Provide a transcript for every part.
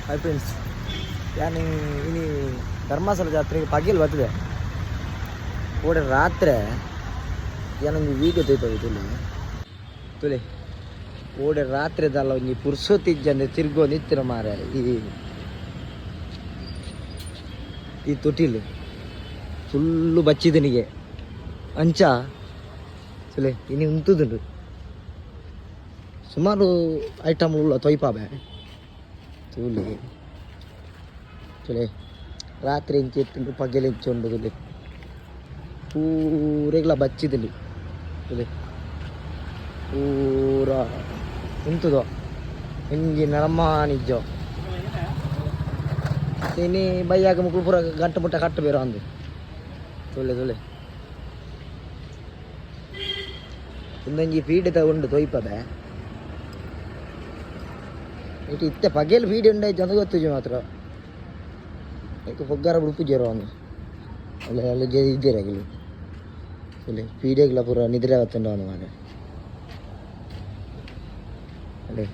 Hi friends, ನಾನು ಇನ್ನು ಧರ್ಮಸ್ಥಳ ಜಾತ್ರೆಗೆ ಪಗ್ಗಿಲ್ ಬರ್ತದೆ ಓಡ ರಾತ್ರಿ ಏನೊಂದು ವೀಡಿಯೋ ತೆಗಿತವೆ ತುಲೆ ಓಡೆ ರಾತ್ರಿದಲ್ಲ ಒಂಜಿ ಪುರ್ಸೊತ್ತಿಜ್ಜಂದ್ರೆ ತಿರ್ಗೋ ನಿತ್ತಿರ ಮಾರ ಈ ತೊಟ್ಟಿಲು ಫುಲ್ಲು ಬಚ್ಚಿದನಿಗೆ ಅಂಚ ತುಲೆ ಇನ್ನು ಉಂಟುದುಂಡು ಸುಮಾರು ಐಟಮ್ ಉಳ್ಳ ತೊಯ್ಪಾಬೆ ತುಲೆ ತುಲೆ ರಾತ್ರಿ ಇಂಚಿ ಎತ್ತುಂಡು ಪಗ್ಗೆಲೆ ಇಂಚಿ ಉಂಡು ತುಲೆ ಪೂರೆಗ್ಲ ಬಚ್ಚಿದಲ್ಲಿ ತುಲೆ ಪೂರ ಉಂಟುದೋ ಹಿಂಗೆ ನರಮಾನಿಜ್ಜೋ ಇನ್ನು ಬೈಯಾಗ ಮುಕ್ಕಳು ಪೂರ ಗಂಟು ಮುಟ್ಟ ಕಟ್ಟು ಬೇರೋ ಅಂದು ತುಲೆ ತುಲೆ ಇಂದೊಂಜಿ ಪೀಡೆ ಉಂಡು ತೊಯ್ಪದೆ ಇಟ್ಟು ಇತ್ತೆ ಪಗೆಲ್ ಪೀಡೆ ಉಂಡಾಯ್ತು ಅಂತ ಗೊತ್ತುಜಿ ಮಾತ್ರ ಈಗ ಪೊಗ್ಗಾರ ಬಿಡುಪು ಜೇರೋ ಅಂದು ಅಲ್ಲ ಅಲ್ಲ ಇದ್ದೀರಾಗಿಲ್ಲ ಅಲ್ಲೇ ಪೀಡೆಗಳ ಪೂರ ನಿದ್ರೆ ಆಗುತ್ತಂಡು ಅವನು ಮಾರೆ ಅಲ್ಲೇ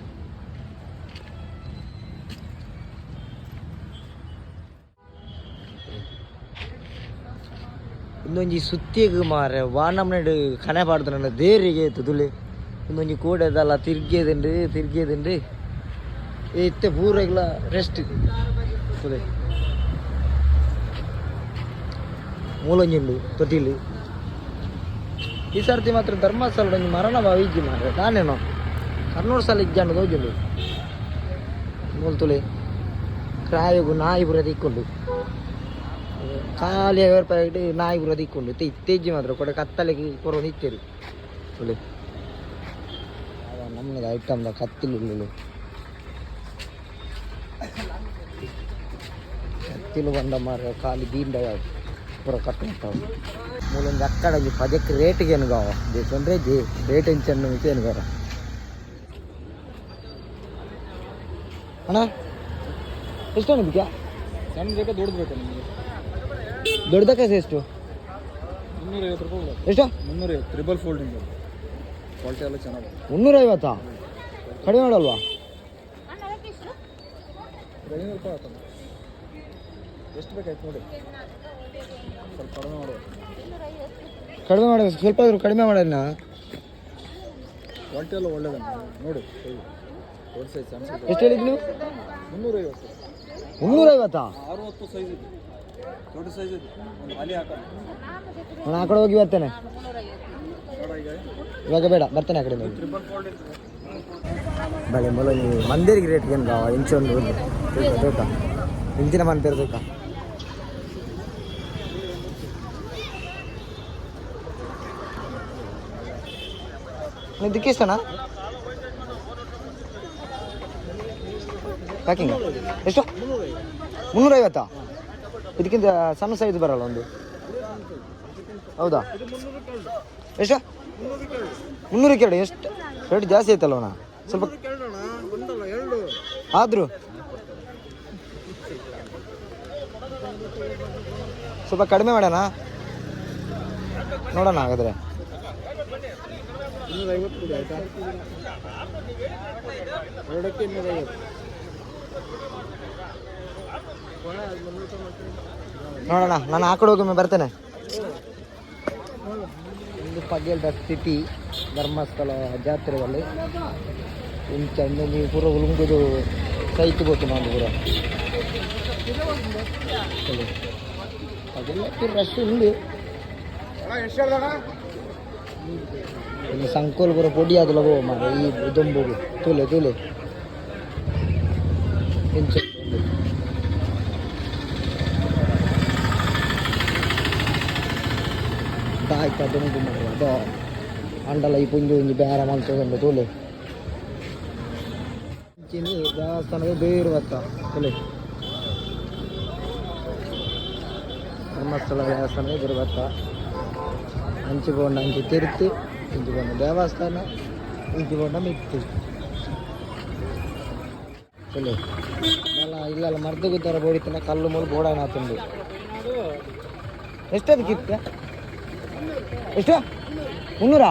ಇನ್ನೊಂಜಿ ಸುತ್ತಿಗೆ ಮಾರೆ ವಾನಮ್ನಡು ಕನೆ ಪಾಡ್ತಾನ ದೇರಿಗೆ ಇತ್ತು ತುಳಿ ಇನ್ನೊಂಜಿ ಕೂಡದಲ್ಲ ತಿರ್ಗಿಯದುಂಡು ಇತ್ತೆ ಪೂರೆಗ್ಲ ರೆಸ್ಟ್ ತುಳಿ ಮೂಲೊಂಜುಂಡು ತೊಟ್ಟಿಲು ಈ ಸರ್ತಿ ಮಾತ್ರ ಧರ್ಮಸ್ಥಳ ಒಂಜಿ ಮರಣ ಭಾವಿಜ್ಜಿ ಮಾರೆ ನಾನೇನೋ ಕರ್ನೂರು ಸಲ ಇಜ್ಜಂಡು ತೋಜುಂಡು ಮೂಲ್ತುಲೆ ಕ್ರಾಯಗು ನಾಯಿ ಪುರ ತಿಕ್ಕೊಂಡು ಖಾಲಿ 50 ರೂಪಾಯಿ ನಾಯಿ ಪುರ ತಿಕ್ಕೊಂಡು ಇತ್ತೇಜ್ಜಿ ಮಾತ್ರ ಕೊಡ ಕತ್ತಲೆಗೆ ಪುರ ನಿಚ್ಚೇರಿ ತುಲೆ ನಮ್ಮದು ಐಟಮ್ದ ಕತ್ತಿಲು ಕತ್ತಿಲು ಬಂದ ಮಾರ ಖಾಲಿ ದೀಂಡ ಪೂರ ಕಟ್ಟು ಮೂಲೊಂದು ಅಕ್ಕಡಲ್ಲಿ ಪದಕ್ಕೆ ರೇಟ್ಗೆ ಏನು ಗಾವ ಬೇಕಂದ್ರೆ ರೇಟ್ ಹೆಂಚನ್ನು ಮಿತಿ ಏನು ಗಾರ ಅಣ್ಣ ಎಷ್ಟು ಅಣ್ಣ ಸಣ್ಣ ಬೇಕಾ ದೊಡ್ಡದು ಬೇಕಾ ನಿಮಗೆ? ದೊಡ್ಡದಕ್ಕೆ ಎಷ್ಟು 350 ರೂಪಾಯಿ. ಎಷ್ಟು? 350 ಟ್ರಿಬಲ್ ಫೋಲ್ಡಿಂಗ್ ಕ್ವಾಲಿಟಿ ಎಲ್ಲ ಚೆನ್ನಾಗಿ. 350 ಕಡಿಮೆ ಮಾಡಲ್ವಾ? 500 ರೂಪಾಯಿ ಆಯ್ತು. ಎಷ್ಟು ಬೇಕಾಯ್ತು ನೋಡಿ, ಸ್ವಲ್ಪ ಕಡಿಮೆ ಮಾಡುವ. ಕಡಿಮೆ ಮಾಡೋದು ಸ್ವಲ್ಪ ಆದರೂ ಕಡಿಮೆ ಮಾಡೋಣ. ಕ್ವಾಲಿಟಿ ಎಲ್ಲ ಒಳ್ಳೇದ ನೋಡಿ. ದೊಡ್ಡ ಸೈಜ್ ಸಣ್ಣ ಸೈಜ್ ಎಷ್ಟು ಹೇಳಿದ್ವಿ ನೀವು? 350. 350 60 ಸೈಜ್ ಇದೆ, ದೊಡ್ಡ ಸೈಜ್ ಇದೆ. ಒಂದು ಹಾಲಿ ಹಾಕೋಣ. ನಾನು ಆ ಕಡೆ ಹೋಗಿ ಬರ್ತೇನೆ, ಇವಾಗ ಬೇಡ ಬರ್ತೇನೆ ಆ ಕಡೆ. ಟ್ರಿಬಲ್ ಫೋಲ್ಡಿಂಗ್ ಬಳೆ ಮೊಲ ನೀವು ಮಂದಿರಿಗೆ ರೇಟ್ಗೆ ಏನು ಗಾವ ಇಂಚೊಂದು ಬೇಕಾ ಇಂಚಿನ ಮಂದಿರ ಬೇಕಾ? ಇದಕ್ಕೆ ಎಷ್ಟಣ್ಣ ಪ್ಯಾಕಿಂಗ್? ಎಷ್ಟು? 350. ಇದಕ್ಕಿಂತ ಸಣ್ಣ ಸೈಜ್ ಬರಲ್ಲ ಒಂದು? ಹೌದಾ? ಎಷ್ಟು? 300 ಕೇಳಿ. ಎಷ್ಟು ರೇಟ್ ಜಾಸ್ತಿ ಆಯ್ತಲ್ವಣ್ಣ ಸ್ವಲ್ಪ? ಆದರೂ ಸ್ವಲ್ಪ ಕಡಿಮೆ ಮಾಡೋಣ, ನೋಡೋಣ ಹಾಗಾದರೆ. 250 ಕೊಡಿ ಆಯ್ತಾ? ಎರಡಕ್ಕೆ 250. ನೋಡೋಣ, ನಾನು ಆ ಕಡೆ ಹೋಗಿ ಬರ್ತೇನೆ. ಒಂದು ಪಗ್ಗೆಲ್ದ ಸ್ಥಿತಿ ಧರ್ಮಸ್ಥಳ ಜಾತ್ರೆಯಲ್ಲಿ ಇಂಚಂದು ನೀವು ಪೂರ ಉಳುಂಗುದು ಸೈತು ಗೊತ್ತು ನಾನು ಪೂರ ಅದೆಲ್ಲ ಪೂರ ರಶ್ ಉಂಡು. ಇನ್ನು ಸಂಕೋಲ್ ಪೂರ ಪೊಡಿ ಅದಲ್ಲ ಹೋಗೋ ಮಾರ ಈ ದೊಂಬೋಗು ತುಲೆ ಇಂಚ ಆಯ್ತು ಅದೊಂದು ಮಾಡಿ ಅದು ಅಂಡಲ ಈ ಪುಂಜು ಒಂಜಿ ಬೇರೆ ಮಲ್ತೊಂದು ತೋಲೆ ಇಂಚಿನ ದೇವಸ್ಥಾನಕ್ಕೆ ಬೇರು ಬತ್ತ ತೋಲೆ ಧರ್ಮಸ್ಥಳ ದೇವಸ್ಥಾನಕ್ಕೆ ಬೇರು ಬತ್ತ ಹಂಚಿಕೊಂಡ ಹಂಚಿ ತಿರುತಿ ಇಂಚಿಕೊಂಡ ದೇವಸ್ಥಾನ ಇಂಚಿಕೊಂಡ ಮಿತ್ತು ತೋಲೆ ಇಲ್ಲ ಮರ್ದು ಗುದ್ದಾರ ಬೋಡಿತನ ಕಲ್ಲು ಮೂಲು ಬೋಡಾಣ ಆತುಂಡು. ಎಷ್ಟದು ಕಿತ್ತ? ಎಷ್ಟು? 300?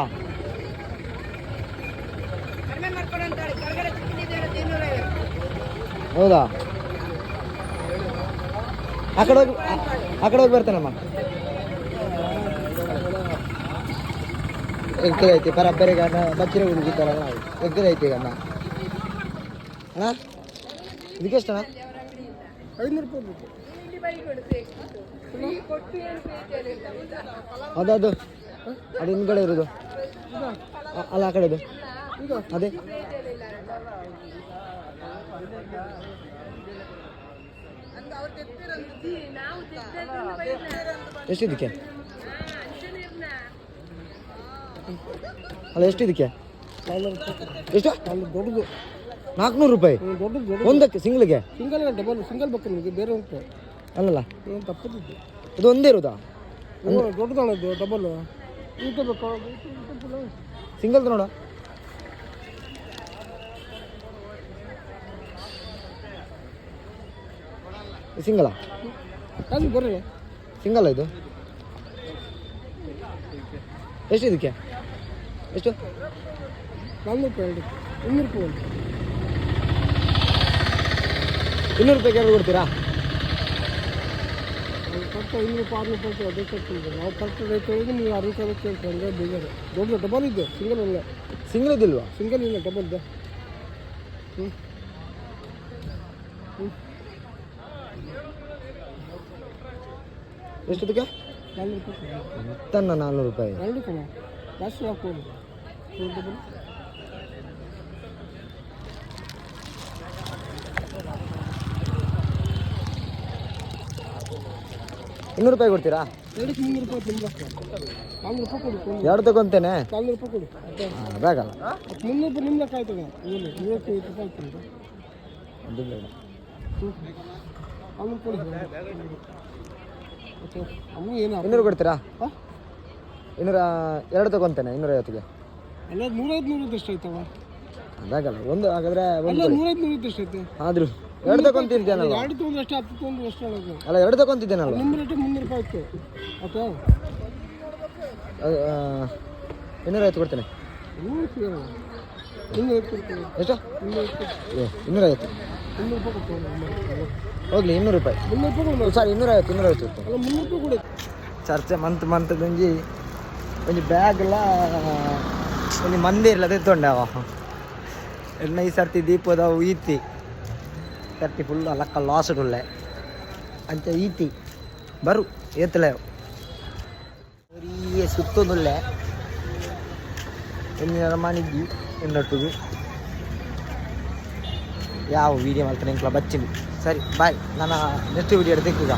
ಹೌದಾ? ಆ ಕಡೆ ಹೋಗಿ ಬರ್ತೇನಮ್ಮ. ಎಗ್ಗದೈತಿ ಪರಪ್ಪರಿಗೆ ಅಣ್ಣ ಬಚ್ಚಿರ ಹುಡುಗಿದ್ದಾರಲ್ಲ ಎಗ್ಗದೈತಿ ಈಗ ಅಣ್ಣ. ಅಣ್ಣ ಇದಕ್ಕೆ ಎಷ್ಟಣ್ಣ? 500 ರೂಪಾಯಿ. ಅದು ಅದು ಹಿಂದ್ಗಡೆ ಇರೋದು ಅಲ್ಲ, ಆ ಕಡೆದು ಅದೇ ಎಷ್ಟಿದಕ್ಕೆ? ಅಲ್ಲ ಎಷ್ಟಿದಕ್ಕೆ? ಎಷ್ಟು? ದೊಡ್ಡದು 400 ರೂಪಾಯಿ ದೊಡ್ಡದು ಒಂದಕ್ಕೆ ಸಿಂಗ್ಲಿಗೆ? ಸಿಂಗಲ್ ಡಬಲ್ ಸಿಂಗಲ್ ಬೇಕು ನಿಮಗೆ, ಬೇರೆ ಉಂಟು ಅಲ್ಲಲ್ಲ ಏನು ತಪ್ಪದಿದ್ದು. ಇದು ಒಂದೇ ಇರೋದಾ? ದೊಡ್ಡದಾಳದು ಡಬಲ್ ಊಟ ಬೇಕು ಸಿಂಗಲ್ ನೋಡ. ಸಿಂಗಲ್ಲ ಅದು ಬರ್ರಿ ಸಿಂಗಲ್ಲ ಇದು? ಎಷ್ಟು ಇದಕ್ಕೆ? ಎಷ್ಟು? 400 ರೂಪಾಯಿ 200 ರೂಪಾಯಿ ಉಂಟು. 200 ರೂಪಾಯಿಗೆ ಎರಡು ಕೊಡ್ತೀರಾ? ಕರೆಕ್ಟ್ 500 ರೂಪಾಯಿ 600 ರೂಪಾಯಿ ಅದೇ ಕೊಡ್ತೀವಿ ನಾವು. ಕರೆಕ್ಟ್ ರೇಟ್ ಹೇಳಿದ್ರೆ ನೀವು 60 ರೂಪಾಯಿ ಕೇಳ್ತಾರೆ ಬೇಜಾರು. ದೊಡ್ಡ ಡಬಲ್ ಇದೆ, ಸಿಂಗಲ್ ಇಲ್ಲ. ಸಿಂಗಲ್ ಇದಿಲ್ವಾ? ಸಿಂಗಲ್ ಇಲ್ಲ, ಡಬಲ್ ಇದೆ. ಎಷ್ಟದಕ್ಕೆ? 400 ರೂಪಾಯಿ ತನ್ನ 400 ರೂಪಾಯಿ. ಎರಡು ಕಣ ಜಾಸ್ತಿ ಹಾಕೋದು ಡಬಲ್. ಇನ್ನೂರು ರೂಪಾಯಿ ಕೊಡ್ತೀರಾ? ಎರಡಕ್ಕೆ 300 ರೂಪಾಯಿ ತುಂಬ. 400 ರೂಪಾಯಿ ಕೊಡಿ. ಎರಡು ತಗೊಂತೇನೆ. 400 ರೂಪಾಯಿ ಕೊಡಿ. ಅದಾಗಲ್ಲ. 300 ರೂಪಾಯಿ ನಿಮ್ಗೆ ಕಾಯ್ತದೆ. 250 ರೂಪಾಯಿ ಆಗ್ತದೆ. ಅದು ಬೇಡ. 400 ಕೊಡಿ. ಓಕೆ ಅಮ್ಮ ಏನು 200 ಕೊಡ್ತೀರಾ? ಹಾಂ 200 ಎರಡು ತಗೊಂತೇನೆ 250ಗೆ. ಎಲ್ಲ 150 ಎಷ್ಟು ಆಯ್ತವ? ಅದಾಗಲ್ಲ. ಒಂದು ಹಾಗಾದ್ರೆ ಅಲ್ಲ 150 ಎಷ್ಟು ಐತೆ? ಆದ್ರೂ ಎರಡು ತಗೊಂತಿದ್ದೇನಲ್ಲ. ಎರಡು ತೊಗೊಂಡು ಎಷ್ಟು 10 ತೊಗೊಂಡು ಎಷ್ಟು ಆಗೋದು? ಅಲ್ಲ ಎರಡು ತಗೊಂತಿದ್ದೇನಲ್ಲ. ನಿಮ್ಮ ರೇಟ್ 300 ರೂಪಾಯಿ ಇತ್ತು. ಓಕೆ 250 ಕೊಡ್ತೇನೆ. 250 ಎಷ್ಟು? 250. 200 ರೂಪಾಯಿ ಕೊಡ್ತೀವಿ. ಹೋಗ್ಲಿ 200 ರೂಪಾಯಿ. 300 ರೂಪಾಯಿ ಕೊಡಿ. ಸಾರಿ 250 ಅಲ್ಲ 300 ರೂಪಾಯಿ ಕೊಡಿ. ಚರ್ಚೆ ಮಂತ್ ಗಂಜಿ ಒಂಜಿ ಬ್ಯಾಗ್ ಎಲ್ಲ ಒಂಜಿ ಮಂದಿ ಇರ್ಲ ತೆತ್ತೊಂಡೆ ಅವ ಎನ್ನ ಈ ಸರ್ತಿ ದೀಪದ ಈತಿ ಸರ್ತಿ ಫುಲ್ ಲಕ್ಕ ಲಾಸ್ ಉಳ್ಳೆ ಅಂಚ ಈತಿ ಬರು ಏತಲೆ ಬರೀ ಸುತ್ತೊಂದುಳ್ಳೆ ಎನ್ನ ಮಾಡಿದ್ವಿ ಎನ್ನೊಟ್ಟಿಗೆ ಯಾವ ವೀಡಿಯೋ ಮಾಡ್ತಾನೆ ಇಂಕ್ಲ ಬಚ್ಚಿನಿ. ಸರಿ ಬಾಯ್, ನಾನು ನೆಕ್ಸ್ಟ್ ವೀಡಿಯೋ ತೆಕ್ಕೀಗ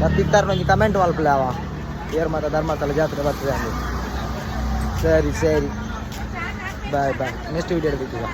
ಬರ್ತಿತ್ತಾರ ನಂಗೆ ಕಮೆಂಟ್ ಮಲ್ಪಲೆ ಅವ ಏರ್ ಮಾತ ಧರ್ಮಸ್ಥಳ ಜಾತ್ರೆ ಬರ್ತದೆ ಅಂದು. ಸರಿ ಬಾಯ್ ನೆಕ್ಸ್ಟ್ ವೀಡಿಯೋ ತೆಕ್ಕೀಗ.